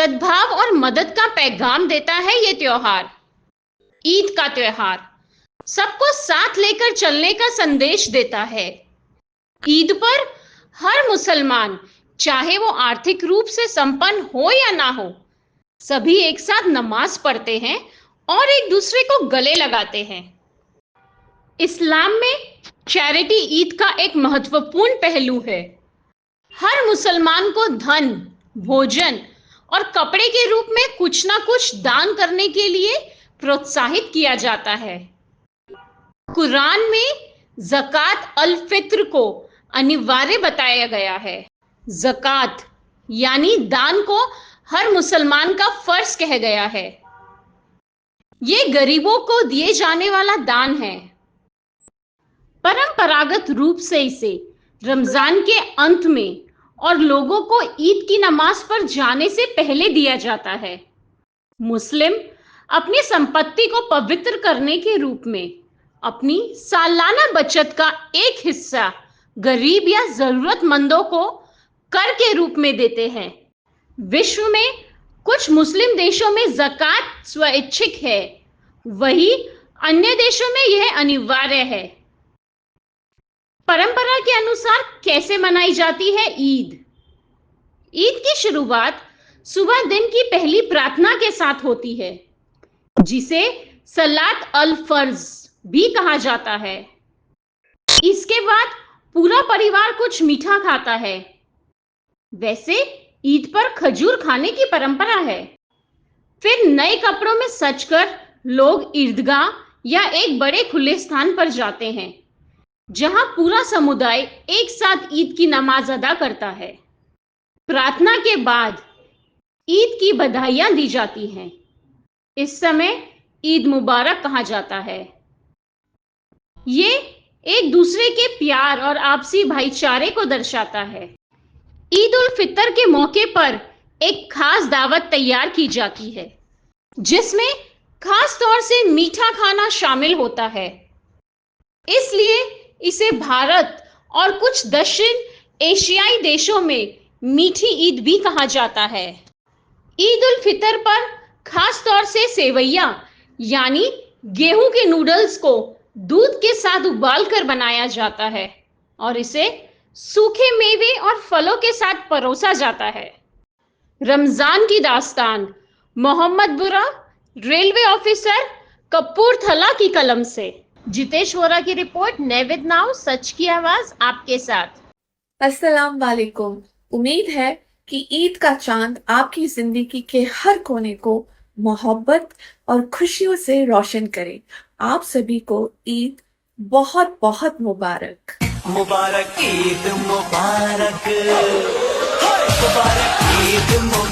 सद्भाव और मदद का पैगाम देता है ये त्योहार। ईद का त्योहार सबको साथ लेकर चलने का संदेश देता है। ईद पर हर मुसलमान, चाहे वो आर्थिक रूप से संपन्न हो या ना हो, सभी एक साथ नमाज पढ़ते हैं और एक दूसरे को गले लगाते हैं। इस्लाम में चैरिटी ईद का एक महत्वपूर्ण पहलू है। हर मुसलमान को धन, भोजन और कपड़े के रूप में कुछ ना कुछ दान करने के लिए प्रोत्साहित किया जाता है। कुरान में ज़कात अल फित्र को अनिवार्य बताया गया है। ज़कात यानी दान को हर मुसलमान का फर्ज कहा गया है। ये गरीबों को दिए जाने वाला दान है। परंपरागत रूप से इसे रमजान के अंत में और लोगों को ईद की नमाज पर जाने से पहले दिया जाता है। मुस्लिम अपनी संपत्ति को पवित्र करने के रूप में अपनी सालाना बचत का एक हिस्सा गरीब या जरूरतमंदों को कर के रूप में देते हैं। विश्व में कुछ मुस्लिम देशों में ज़कात स्वैच्छिक है, वही अन्य देशों में यह अनिवार्य है। परंपरा के अनुसार कैसे मनाई जाती है ईद? ईद की शुरुआत सुबह दिन की पहली प्रार्थना के साथ होती है, जिसे सलात अल फर्ज भी कहा जाता है। इसके बाद पूरा परिवार कुछ मीठा खाता है। वैसे ईद पर खजूर खाने की परंपरा है। फिर नए कपड़ों में सजकर लोग ईदगाह या एक बड़े खुले स्थान पर जाते हैं, जहां पूरा समुदाय एक साथ ईद की नमाज अदा करता है। प्रार्थना के बाद ईद की बधाइयां दी जाती हैं। इस समय ईद मुबारक कहा जाता है। ये एक दूसरे के प्यार और आपसी भाईचारे को दर्शाता है। ईद उल फितर के मौके पर एक खास दावत तैयार की जाती है, जिसमें खास तौर से मीठा खाना शामिल होता है। इसलिए इसे भारत और कुछ दक्षिण एशियाई देशों में मीठी ईद भी कहा जाता है। ईद उल फितर पर खास तौर से सेवैया यानी गेहूं के नूडल्स को दूध के साथ उबालकर बनाया जाता है और इसे सूखे मेवे और फलों के साथ परोसा जाता है। रमजान की दास्तान मोहम्मद बुरा, रेलवे ऑफिसर, कपूरथला की कलम से। जितेश वोरा की रिपोर्ट, नेविद नाउ, सच की आवाज आपके साथ। अस्सलाम वालेकुम। उम्मीद है कि ईद का चांद आपकी जिंदगी के हर कोने को मोहब्बत और खुशियों से रोशन करे। आप सभी को ईद बहुत बहुत मुबारक। मुबारक ईद मुबारक, मुबारक ईद मुबारक।